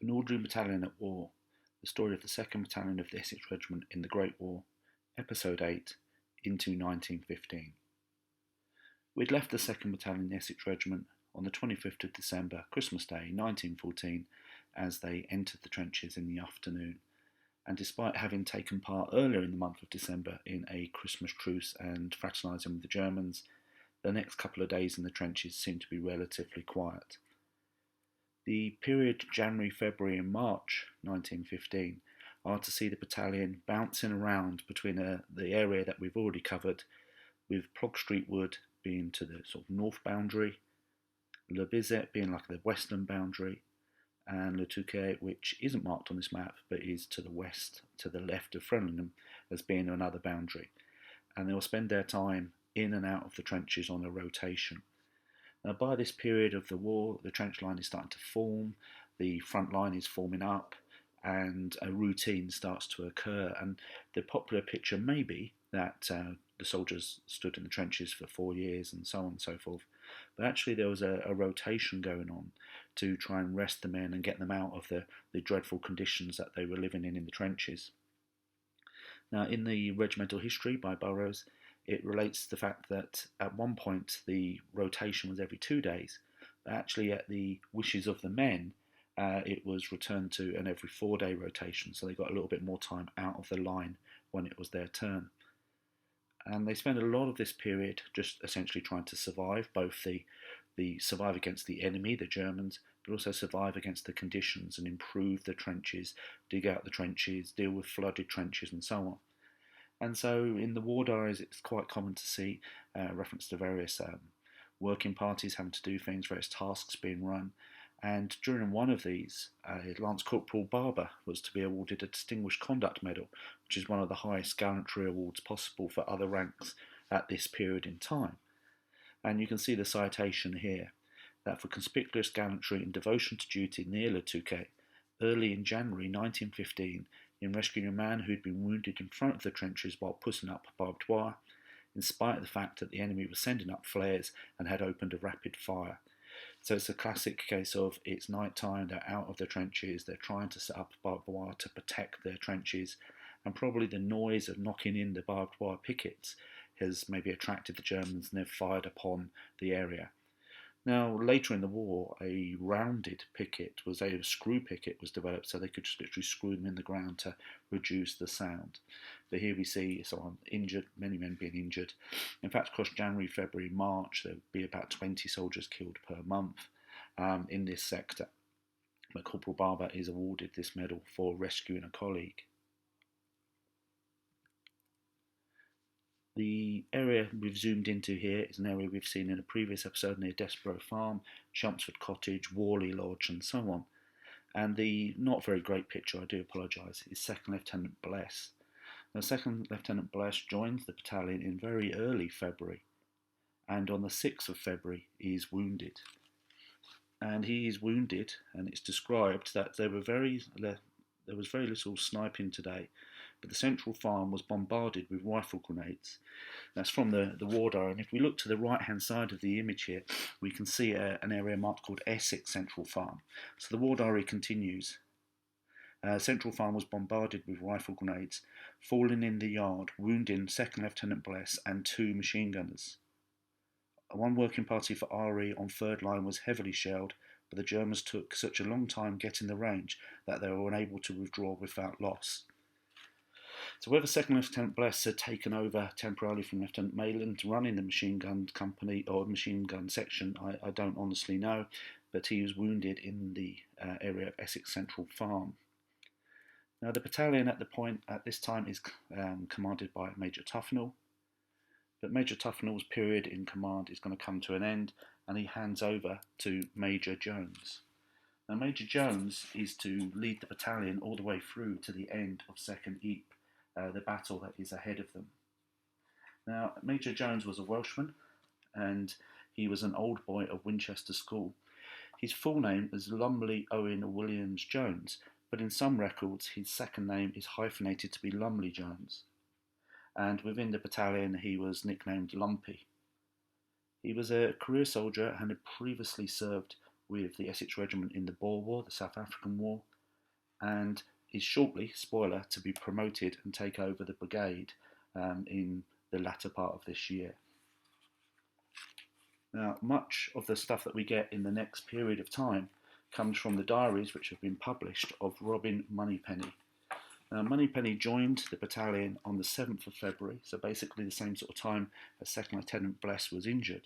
An ordinary battalion at war, the story of the 2nd Battalion of the Essex Regiment in the Great War, Episode 8, into 1915. We'd left the 2nd Battalion in the Essex Regiment on the 25th of December, Christmas Day, 1914, as they entered the trenches in the afternoon. And despite having taken part earlier in the month of December in a Christmas truce and fraternising with the Germans, the next couple of days in the trenches seemed to be relatively quiet. The period January, February and March 1915 are to see the battalion bouncing around between the area that we've already covered, with Plog Street Wood being to the sort of north boundary, Le Bizet being like the western boundary, and Le Touquet, which isn't marked on this map but is to the west, to the left of Frenlingham, as being another boundary. And they will spend their time in and out of the trenches on a rotation. Now, by this period of the war, the trench line is starting to form, the front line is forming up, and a routine starts to occur. And the popular picture may be that the soldiers stood in the trenches for 4 years and so on and so forth. But actually there was a rotation going on to try and rest the men and get them out of the dreadful conditions that they were living in the trenches. Now, in the regimental history by Burroughs, it relates to the fact that at one point the rotation was every 2 days, but actually at the wishes of the men, it was returned to an every 4-day rotation, so they got a little bit more time out of the line when it was their turn. And they spent a lot of this period just essentially trying to survive, both the survive against the enemy, the Germans, but also survive against the conditions and improve the trenches, dig out the trenches, deal with flooded trenches and so on. And so in the war diaries, it's quite common to see reference to various working parties having to do things, various tasks being run. And during one of these, Lance Corporal Barber was to be awarded a Distinguished Conduct Medal, which is one of the highest gallantry awards possible for other ranks at this period in time. And you can see the citation here, that for conspicuous gallantry and devotion to duty near Le Touquet, early in January 1915, in rescuing a man who'd been wounded in front of the trenches while putting up barbed wire, in spite of the fact that the enemy was sending up flares and had opened a rapid fire. So it's a classic case of it's night time, they're out of the trenches, they're trying to set up barbed wire to protect their trenches, and probably the noise of knocking in the barbed wire pickets has maybe attracted the Germans and they've fired upon the area. Now, later in the war, a rounded picket, a screw picket was developed, so they could just literally screw them in the ground to reduce the sound. But here we see someone injured, many men being injured. In fact, across January, February, March, there would be about 20 soldiers killed per month in this sector. But Corporal Barber is awarded this medal for rescuing a colleague. The area we've zoomed into here is an area we've seen in a previous episode near Desborough Farm, Chelmsford Cottage, Worley Lodge and so on. And the not very great picture, I do apologise, is 2nd Lieutenant Bless. Now, 2nd Lieutenant Bless joins the battalion in very early February, and on the 6th of February he is wounded. And he is wounded, and it's described that there was very little sniping today, but the central farm was bombarded with rifle grenades. That's from the war diary, and if we look to the right hand side of the image here, we can see an area marked called Essex Central Farm. So the war diary continues. Central Farm was bombarded with rifle grenades, falling in the yard, wounding 2nd Lieutenant Bless and 2 machine gunners. One working party for RE on 3rd line was heavily shelled, but the Germans took such a long time getting the range that they were unable to withdraw without loss. So whether 2nd Lieutenant Bless had taken over temporarily from Lieutenant Mayland running the machine gun company or machine gun section, I don't honestly know, but he was wounded in the area of Essex Central Farm. Now the battalion at this time is commanded by Major Tufnell, but Major Tufnell's period in command is going to come to an end and he hands over to Major Jones. Now Major Jones is to lead the battalion all the way through to the end of 2nd Ypres, the battle that is ahead of them. Now Major Jones was a Welshman and he was an old boy of Winchester School. His full name is Lumley Owen Williams Jones, but in some records his second name is hyphenated to be Lumley Jones. And within the battalion he was nicknamed Lumpy. He was a career soldier and had previously served with the Essex Regiment in the Boer War, the South African War, and is shortly, spoiler, to be promoted and take over the brigade in the latter part of this year. Now, much of the stuff that we get in the next period of time comes from the diaries which have been published of Robin Moneypenny. Now, Moneypenny joined the battalion on the 7th of February, so basically the same sort of time as Second Lieutenant Bless was injured.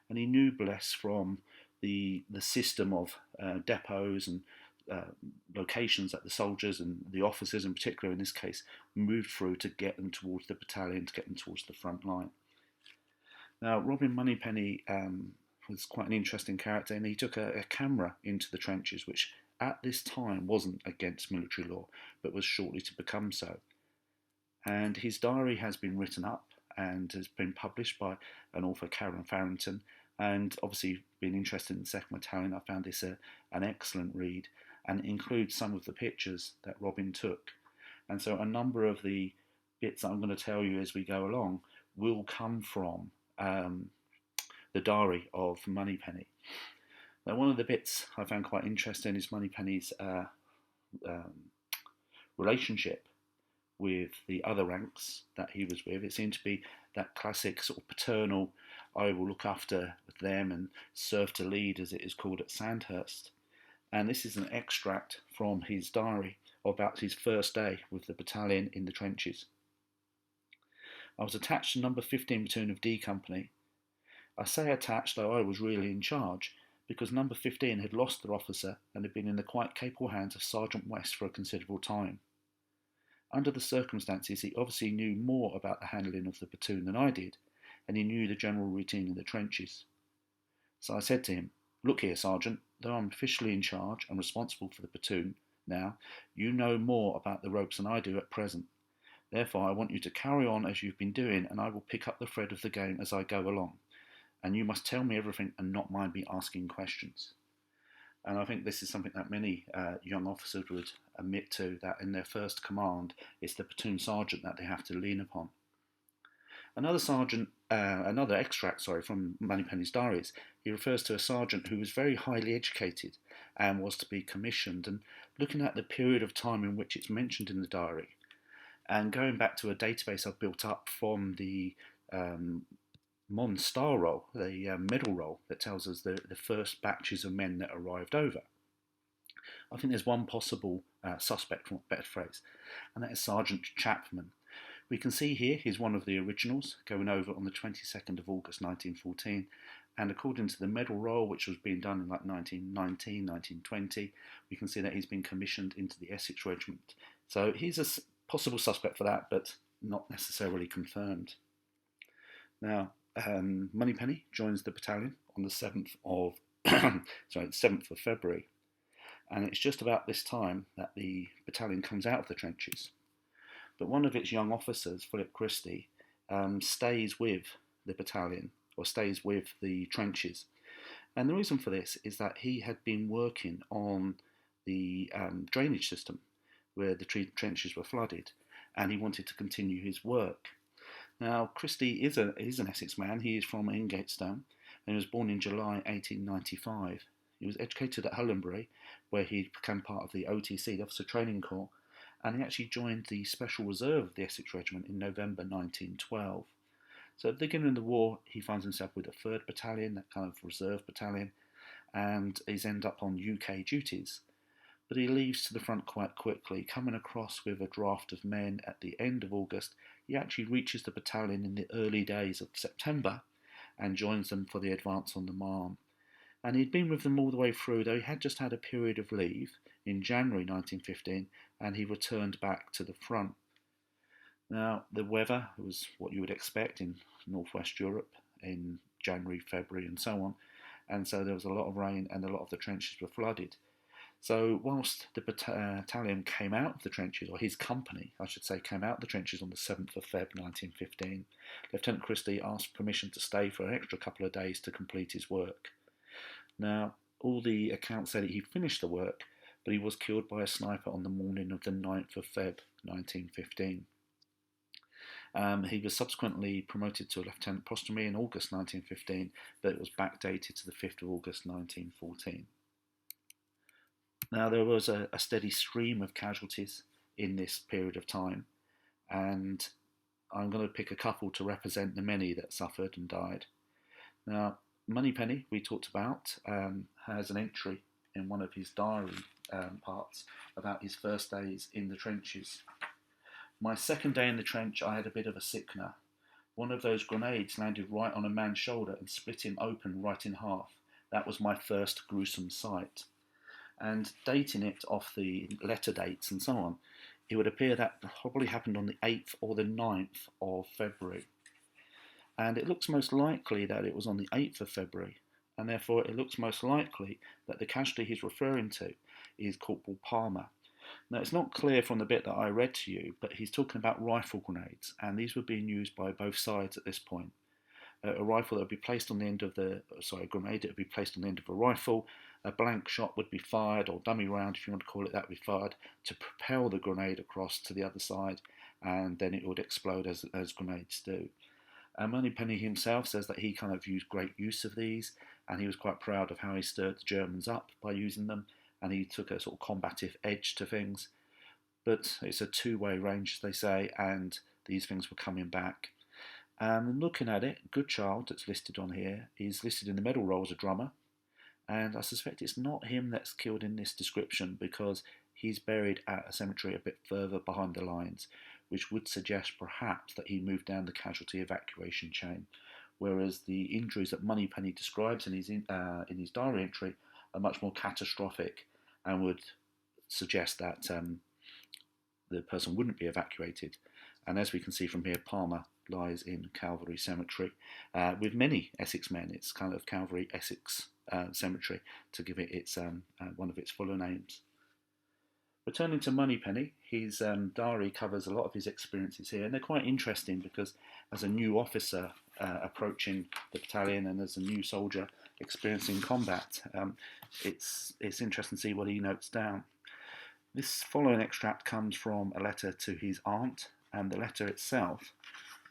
And he knew Bless from the system of depots and locations that the soldiers and the officers in particular in this case moved through to get them towards the battalion, to get them towards the front line. Now, Robin Moneypenny was quite an interesting character, and he took a camera into the trenches, which at this time wasn't against military law, but was shortly to become so. And his diary has been written up and has been published by an author, Karen Farrington, and obviously being interested in the 2nd Battalion, I found this an excellent read, and includes some of the pictures that Robin took. And so a number of the bits that I'm going to tell you as we go along will come from the diary of Moneypenny. Now, one of the bits I found quite interesting is Moneypenny's relationship with the other ranks that he was with. It seemed to be that classic sort of paternal, I will look after them and serve to lead, as it is called at Sandhurst. And this is an extract from his diary about his first day with the battalion in the trenches. I was attached to number 15 platoon of D Company. I say attached, though I was really in charge, because number 15 had lost their officer and had been in the quite capable hands of Sergeant West for a considerable time. Under the circumstances, he obviously knew more about the handling of the platoon than I did, and he knew the general routine in the trenches. So I said to him, "Look here, Sergeant, though I'm officially in charge and responsible for the platoon now, you know more about the ropes than I do at present. Therefore, I want you to carry on as you've been doing, and I will pick up the thread of the game as I go along. And you must tell me everything and not mind me asking questions." And I think this is something that many young officers would admit to, that in their first command, it's the platoon sergeant that they have to lean upon. Another extract from Moneypenny's diaries, he refers to a sergeant who was very highly educated and was to be commissioned. And looking at the period of time in which it's mentioned in the diary, and going back to a database I've built up from the Mon Star roll, the medal roll that tells us the first batches of men that arrived over, I think there's one possible suspect, for a better phrase, and that is Sergeant Chapman. We can see here he's one of the originals, going over on the 22nd of August 1914, and according to the medal roll, which was being done in like 1919, 1920, we can see that he's been commissioned into the Essex Regiment. So he's a possible suspect for that, but not necessarily confirmed. Now, Moneypenny joins the battalion on the 7th of 7th of February, and it's just about this time that the battalion comes out of the trenches. But one of its young officers, Philip Christie, stays with the battalion, or stays with the trenches. And the reason for this is that he had been working on the drainage system where the trenches were flooded, and he wanted to continue his work. Now, Christie is an Essex man. He is from Ingatestone, and he was born in July 1895. He was educated at Hullenbury, where he became part of the OTC, the Officer Training Corps, and he actually joined the Special Reserve of the Essex Regiment in November 1912. So at the beginning of the war, he finds himself with a 3rd Battalion, that kind of reserve battalion, and he's ended up on UK duties. But he leaves to the front quite quickly, coming across with a draft of men at the end of August. He actually reaches the battalion in the early days of September and joins them for the advance on the Marne. And he'd been with them all the way through, though he had just had a period of leave in January 1915, and he returned back to the front. Now, the weather was what you would expect in northwest Europe in January, February and so on, and so there was a lot of rain and a lot of the trenches were flooded. So whilst the battalion came out of the trenches, or his company, I should say, came out of the trenches on the 7th of Feb 1915, Lieutenant Christie asked permission to stay for an extra couple of days to complete his work. Now, all the accounts said that he finished the work, but he was killed by a sniper on the morning of the 9th of Feb 1915. He was subsequently promoted to a lieutenant posthumously in August 1915, but it was backdated to the 5th of August 1914. Now, there was a steady stream of casualties in this period of time, and I'm going to pick a couple to represent the many that suffered and died. Now, Moneypenny, we talked about, has an entry in one of his diary parts about his first days in the trenches. My second day in the trench, I had a bit of a sickener. One of those grenades landed right on a man's shoulder and split him open right in half. That was my first gruesome sight. And dating it off the letter dates and so on, it would appear that probably happened on the 8th or the 9th of February. And it looks most likely that it was on the 8th of February, and therefore it looks most likely that the casualty he's referring to is Corporal Palmer. Now, it's not clear from the bit that I read to you, but he's talking about rifle grenades, and these were being used by both sides at this point. A rifle that would be placed on the end of the, sorry, a grenade that would be placed on the end of a rifle. A blank shot would be fired, or dummy round, if you want to call it that, would be fired to propel the grenade across to the other side, and then it would explode as grenades do. Moneypenny himself says that he kind of used great use of these, and he was quite proud of how he stirred the Germans up by using them, and he took a sort of combative edge to things. But it's a two-way range, as they say, and these things were coming back. Looking at it, Goodchild, that's listed on here, is listed in the medal roll as a drummer, and I suspect it's not him that's killed in this description because he's buried at a cemetery a bit further behind the lines, which would suggest perhaps that he moved down the casualty evacuation chain, whereas the injuries that Moneypenny describes in his diary entry are much more catastrophic and would suggest that the person wouldn't be evacuated. And as we can see from here, Palmer lies in Calvary Cemetery with many Essex men. It's kind of Calvary Essex Cemetery to give it its one of its fuller names. Returning to Moneypenny, his diary covers a lot of his experiences here, and they're quite interesting because as a new officer approaching the battalion and as a new soldier experiencing combat, it's interesting to see what he notes down. This following extract comes from a letter to his aunt, and the letter itself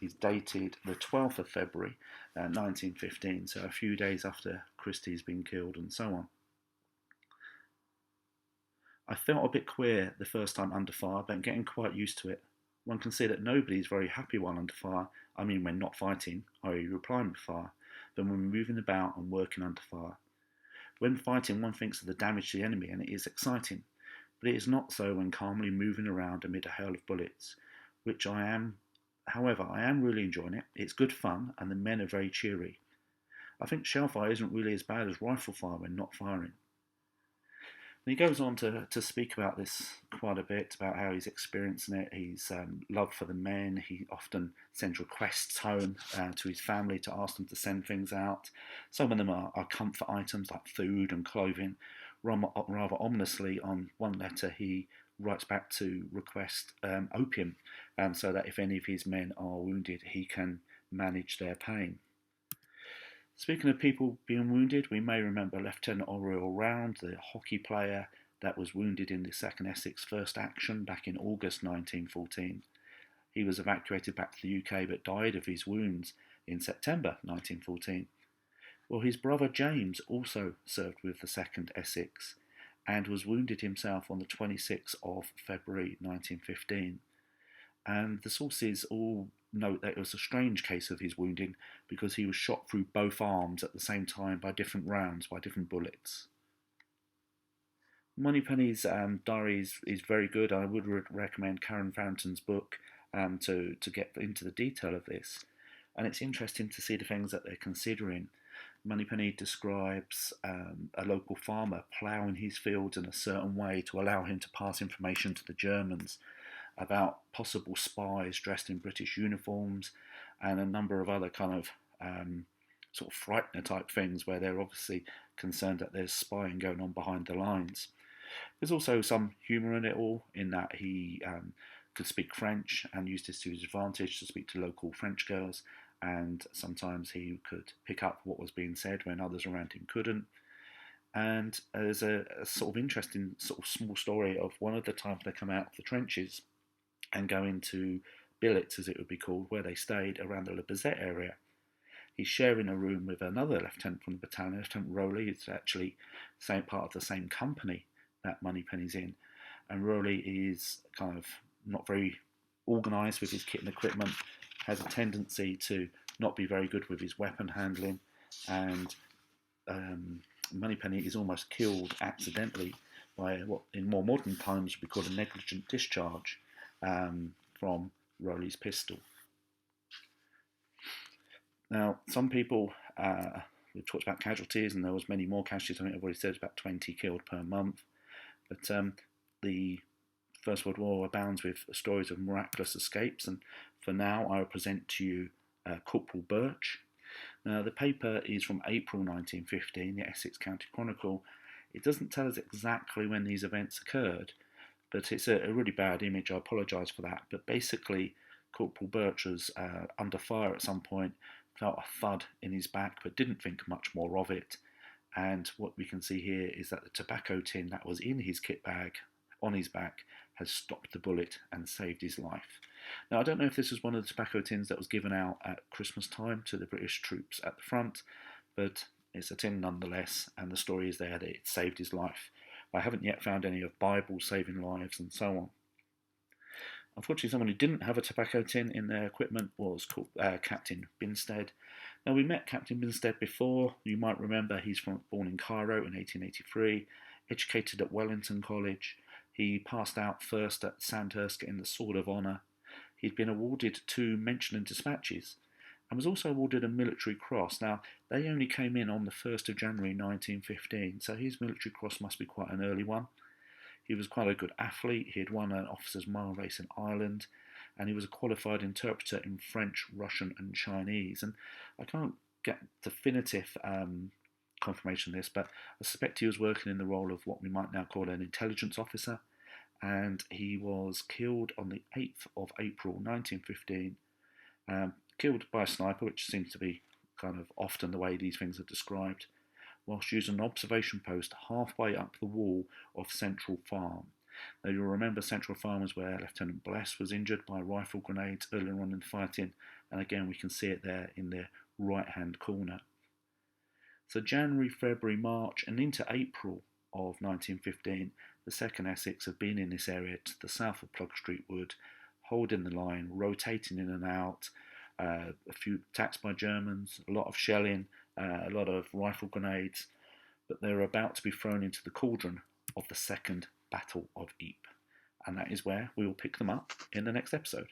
is dated the 12th of February 1915, so a few days after Christie's been killed and so on. I felt a bit queer the first time under fire, but I'm getting quite used to it. One can see that nobody is very happy while under fire, I mean when not fighting, i.e. replying with fire, than when moving about and working under fire. When fighting, one thinks of the damage to the enemy and it is exciting, but it is not so when calmly moving around amid a hail of bullets, which I am. However, I am really enjoying it. It's good fun and the men are very cheery. I think shell fire isn't really as bad as rifle fire when not firing. And he goes on to speak about this quite a bit, about how he's experiencing it, his love for the men. He often sends requests home to his family to ask them to send things out. Some of them are comfort items like food and clothing. Rather ominously, on one letter he writes back to request opium, so that if any of his men are wounded, he can manage their pain. Speaking of people being wounded, we may remember Lieutenant Oriel Round, the hockey player that was wounded in the 2nd Essex First Action back in August 1914. He was evacuated back to the UK but died of his wounds in September 1914. Well, his brother James also served with the 2nd Essex and was wounded himself on the 26th of February 1915. And the sources all note that it was a strange case of his wounding because he was shot through both arms at the same time by different rounds, by different bullets. Moneypenny's diary is very good. I would recommend Karen Farrington's book to get into the detail of this. And it's interesting to see the things that they're considering. Moneypenny describes a local farmer ploughing his fields in a certain way to allow him to pass information to the Germans about possible spies dressed in British uniforms and a number of other kind of sort of frightener type things where they're obviously concerned that there's spying going on behind the lines. There's also some humour in it all, in that he could speak French and used this to his advantage to speak to local French girls, and sometimes he could pick up what was being said when others around him couldn't. And there's a sort of interesting sort of small story of one of the times they come out of the trenches and go into billets, as it would be called, where they stayed around the Le Bizet area. He's sharing a room with another lieutenant from the battalion, Lieutenant Rowley. It's actually same part of the same company that Moneypenny's in, and Rowley is kind of not very organised with his kit and equipment, has a tendency to not be very good with his weapon handling, and Moneypenny is almost killed accidentally by what in more modern times would be called a negligent discharge from Rowley's pistol. Now, some people, we've talked about casualties, and there was many more casualties. I think I've already said it's about 20 killed per month. But the First World War abounds with stories of miraculous escapes, and for now I will present to you Corporal Birch. Now, the paper is from April 1915, the Essex County Chronicle. It doesn't tell us exactly when these events occurred, but it's a really bad image. I apologise for that. But basically, Corporal Birch was under fire at some point, felt a thud in his back, but didn't think much more of it. And what we can see here is that the tobacco tin that was in his kit bag on his back has stopped the bullet and saved his life. Now, I don't know if this was one of the tobacco tins that was given out at Christmas time to the British troops at the front, but it's a tin nonetheless, and the story is there that it saved his life. I haven't yet found any of Bibles saving lives and so on. Unfortunately, someone who didn't have a tobacco tin in their equipment was called Captain Binstead. Now, we met Captain Binstead before. You might remember he's born in Cairo in 1883, educated at Wellington College. He passed out first at Sandhurst getting the Sword of Honour. He'd been awarded 2 Mention and Dispatches and was also awarded a Military Cross. Now, they only came in on the 1st of January 1915, so his Military Cross must be quite an early one. He was quite a good athlete. He had won an officer's mile race in Ireland, and he was a qualified interpreter in French, Russian and Chinese. And I can't get definitive confirmation of this, but I suspect he was working in the role of what we might now call an intelligence officer, and he was killed on the 8th of April 1915, killed by a sniper, which seems to be kind of often the way these things are described, whilst using an observation post halfway up the wall of Central Farm. Now, you'll remember Central Farm was where Lieutenant Bless was injured by rifle grenades earlier on in the fighting, and again we can see it there in the right-hand corner. So January, February, March and into April of 1915, the 2nd Essex have been in this area to the south of Plug Street Wood, holding the line, rotating in and out, a few attacks by Germans, a lot of shelling, a lot of rifle grenades, but they're about to be thrown into the cauldron of the Second Battle of Ypres, and that is where we will pick them up in the next episode.